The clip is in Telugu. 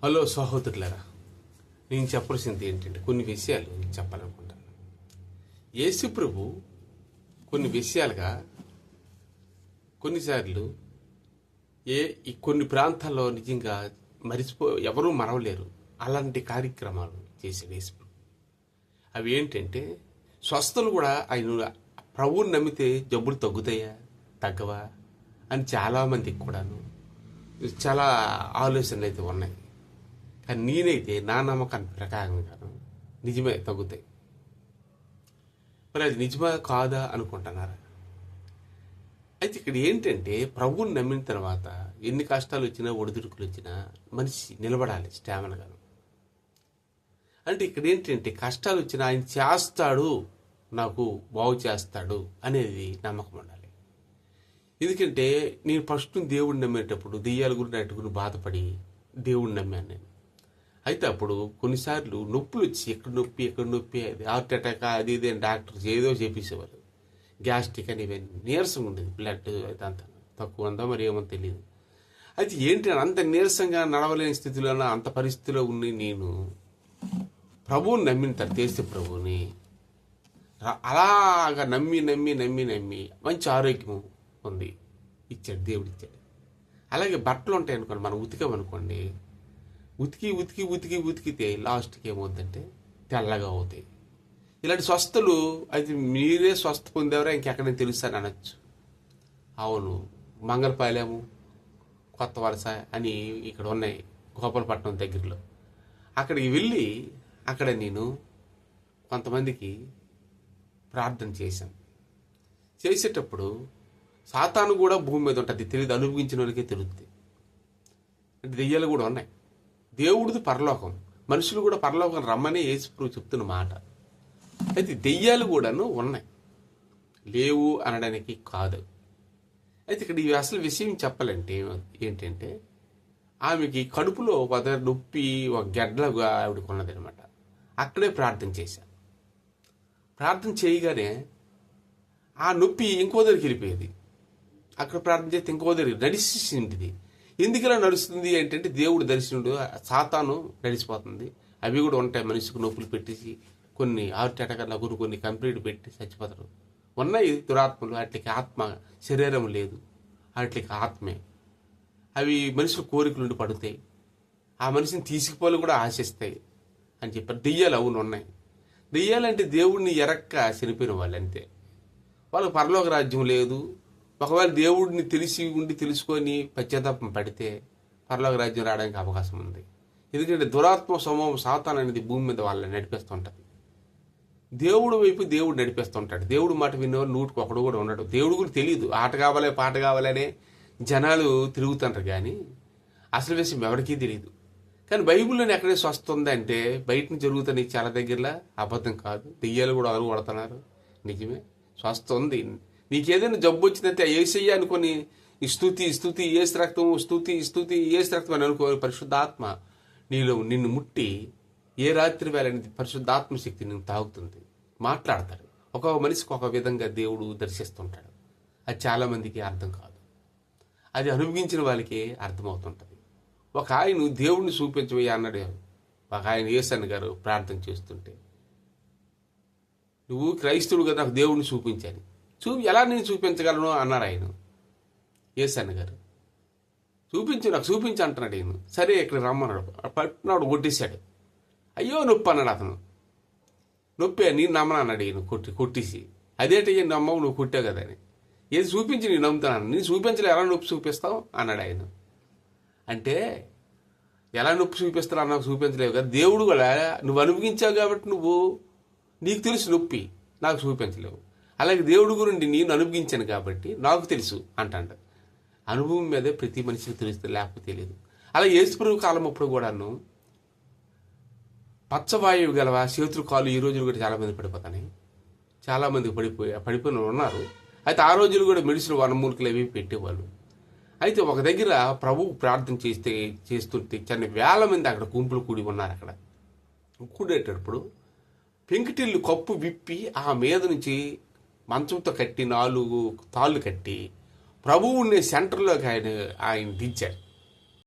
హలో సహోదరులారా, నేను చెప్పాల్సింది ఏంటంటే కొన్ని విషయాలు చెప్పాలనుకుంటాను. యేసు ప్రభు కొన్ని విషయాలుగా కొన్నిసార్లు కొన్ని ప్రాంతాల్లో నిజంగా ఎవరూ మరవలేరు అలాంటి కార్యక్రమాలు చేశాడు యేసు ప్రభు. అవి ఏంటంటే స్వస్థలు కూడా ఆయన ప్రభువుని నమ్మితే జబ్బులు తగ్గుతాయా తగ్గవా అని చాలామందికి కూడాను చాలా ఆలోచనలు అయితే ఉన్నాయి. కానీ నేనైతే నా నమ్మకాన్ని ప్రకారంగాను నిజమే తగ్గుతాయి. మరి అది నిజమా కాదా అనుకుంటున్నారా? అయితే ఇక్కడ ఏంటంటే ప్రభువుని నమ్మిన తర్వాత ఎన్ని కష్టాలు వచ్చినా ఒడిదుడుకులు వచ్చినా మనిషి నిలబడాలి స్టామినాగాను. అంటే ఇక్కడ ఏంటంటే కష్టాలు వచ్చినా ఆయన చేస్తాడు, నాకు బాగు చేస్తాడు అనేది నమ్మకం ఉండాలి. ఎందుకంటే నేను ఫస్ట్ దేవుడిని నమ్మేటప్పుడు దెయ్యాల గురించి అట్టుకుని బాధపడి దేవుడిని నమ్మాను నేను. అయితే అప్పుడు కొన్నిసార్లు నొప్పులు వచ్చి ఎక్కడ నొప్పి అది హార్ట్ అటాక్ అది ఇది అని డాక్టర్స్ ఏదో చేపించేవారు. గ్యాస్ట్రిక్ అని ఇవన్నీ నీరసం ఉండేది, బ్లడ్ అదంతా తక్కువ ఉందా మరి ఏమో తెలియదు. అయితే ఏంటి అంత నీరసంగా నడవలేని స్థితిలోన అంత పరిస్థితిలో ఉండి నేను ప్రభువుని నమ్మిన తర్వాత యేసు ప్రభువుని అలాగా నమ్మి మంచి ఆరోగ్యం ఉంది ఇచ్చాడు, దేవుడు ఇచ్చాడు. అలాగే బట్టలు ఉంటాయి అనుకోండి, మనం ఉతికామనుకోండి, ఉతికితే లాస్ట్కి ఏమవుతుందంటే తెల్లగా అవుతాయి. ఇలాంటి స్వస్థలు అయితే మీరే స్వస్థ పొందేవరా ఇంకెక్కడైనా తెలుస్తాను అనొచ్చు. అవును, మంగళపాలెము, కొత్త వలస అని ఇక్కడ ఉన్నాయి గోపాలపట్నం దగ్గరలో. అక్కడికి వెళ్ళి అక్కడ నేను కొంతమందికి ప్రార్థన చేశాను. చేసేటప్పుడు సాతాను కూడా భూమి మీద ఉంటుంది, తెలియదు, అనుభవించిన వాళ్ళకే తెలుస్తుంది. అంటే దెయ్యాలు కూడా ఉన్నాయి. దేవుడిది పరలోకం, మనుషులు కూడా పరలోకం రమ్మని యేసు చెప్తున్న మాట. అయితే దెయ్యాలు కూడాను ఉన్నాయి, లేవు అనడానికి కాదు. అయితే ఇక్కడ ఈ అసలు విషయం చెప్పాలంటే ఏంటంటే ఆమెకి కడుపులో ఒక నొప్పి, ఒక గెడ్డలుగా ఆవిడకు ఉన్నదనమాట. అక్కడే ప్రార్థన చేశాను. ప్రార్థన చేయగానే ఆ నొప్పి ఇంకో దగ్గరికి వెళ్ళిపోయేది. అక్కడ ప్రార్థన చేస్తే ఇంకో దగ్గరికి నడిచింది. ఎందుకు ఇలా నడుస్తుంది ఏంటంటే దేవుడు దర్శనుడు, సాతాను నడిచిపోతుంది. అవి కూడా ఉంటాయి, మనిషికి నొప్పులు పెట్టేసి కొన్ని హార్ట్ అటాక్ కొన్ని కంప్లీట్ పెట్టి చచ్చిపోతారు. ఉన్నాయి దురాత్మలు, వాటికి ఆత్మ శరీరం లేదు, వాటికి ఆత్మే. అవి మనుషుల కోరికలు నుండి పడుతాయి, ఆ మనిషిని తీసుకుపోవాలి కూడా ఆశిస్తాయి అని చెప్పారు. దెయ్యాలు అవును ఉన్నాయి. దెయ్యాలంటే దేవుడిని ఎరక్క చనిపోయిన వాళ్ళు అంతే. వాళ్ళకి పరలోక రాజ్యం లేదు. ఒకవేళ దేవుడిని తెలుసుకొని పశ్చాత్తాపం పడితే పరలోక రాజ్యం రావడానికి అవకాశం ఉంది. ఎందుకంటే దురాత్మ సమూహం సాతాన్ అనేది భూమి మీద వాళ్ళని నడిపిస్తుంటుంది. దేవుడు వైపు దేవుడు నడిపిస్తుంటాడు. దేవుడు మాట వినేవారు నూటికి ఒకడు కూడా ఉండడు. దేవుడు కూడా తెలియదు, ఆట కావాలి పాట కావాలనే జనాలు తిరుగుతుంటారు, కానీ అసలు విషయం ఎవరికీ తెలియదు. కానీ బైబిల్లోనే ఎక్కడే స్వస్థ ఉందంటే బయట నుంచి జరుగుతున్నాయి చాలా దగ్గరలో, అబద్ధం కాదు. దెయ్యాలు కూడా అరుగు పడుతున్నారు, నిజమే, స్వస్థ ఉంది. నీకేదైనా జబ్బు వచ్చిందంటే ఏసయ్య అనుకొని స్తుతి ఏసు రక్తం, స్తుతి ఏసు రక్తం అని అనుకో, పరిశుద్ధాత్మ నిన్ను ముట్టి ఏ రాత్రి వేళ పరిశుద్ధాత్మ శక్తి నిన్ను తాగుతుంది. మాట్లాడతాడు. ఒక మనిషికి ఒక విధంగా దేవుడు దర్శిస్తుంటాడు. అది చాలా మందికి అర్థం కాదు, అది అనుభవించిన వాళ్ళకి అర్థమవుతుంటుంది. ఒక ఆయన దేవుడిని చూపించబోయా అన్నాడు. ఒక ఆయన యేసన్న గారు ప్రార్థన చేస్తుంటే, నువ్వు క్రైస్తవుడు కదా, నాకు దేవుడిని చూపించాను. ఎలా నేను చూపించగలను అన్నారు ఆయన. యేసన్న గారు నాకు చూపించు అంటున్నాడు ఆయన. సరే ఇక్కడ రమ్మన్నాడు. పట్టినాడు, కొట్టేశాడు. అయ్యో నొప్పి అన్నాడు అతను. నొప్పి నేను నమ్మను అన్నాడు ఈయన కొట్టేసి. అదేంటయ్యా నమ్మవు, నువ్వు కొట్టావు కదా అని. ఏది చూపించి నేను నమ్ముతున్నాను, నేను చూపించలే, ఎలా నొప్పి చూపిస్తావు అన్నాడు ఆయన. అంటే ఎలా నొప్పి చూపిస్తావు నాకు చూపించలేవు కదా, దేవుడు కూడా నువ్వు అనుభవించావు కాబట్టి నీకు తెలుసు నొప్పి, నాకు చూపించలేవు. అలాగే దేవుడి గురించి నేను అనుభవించాను కాబట్టి నాకు తెలుసు అంటాడు. అనుభవం మీదే ప్రతి మనిషికి తెలుస్తుంది, లేకపోతే తెలియదు. అలా యేసుప్రభు కాలం అప్పుడు కూడాను పచ్చవాయువు గలవా చేతులు కాళ్ళు ఈ రోజులు కూడా చాలామంది పడిపోతాయి. చాలామంది పడిపోయిన ఉన్నారు. అయితే ఆ రోజులు కూడా మెడిసిన్ వనమూలికలు అవి పెట్టేవాళ్ళు. అయితే ఒక దగ్గర ప్రభు ప్రార్థన చేస్తుంటే చిన్న వేల మంది అక్కడ గుంపులు కూడి ఉన్నారు. అక్కడ కూడేటప్పుడు పెంకుటిల్లు కప్పు విప్పి ఆ మీద నుంచి మంచంతో కట్టి 4 తాళ్ళు కట్టి ప్రభువుని సెంటర్లోకి ఆయన దించాడు.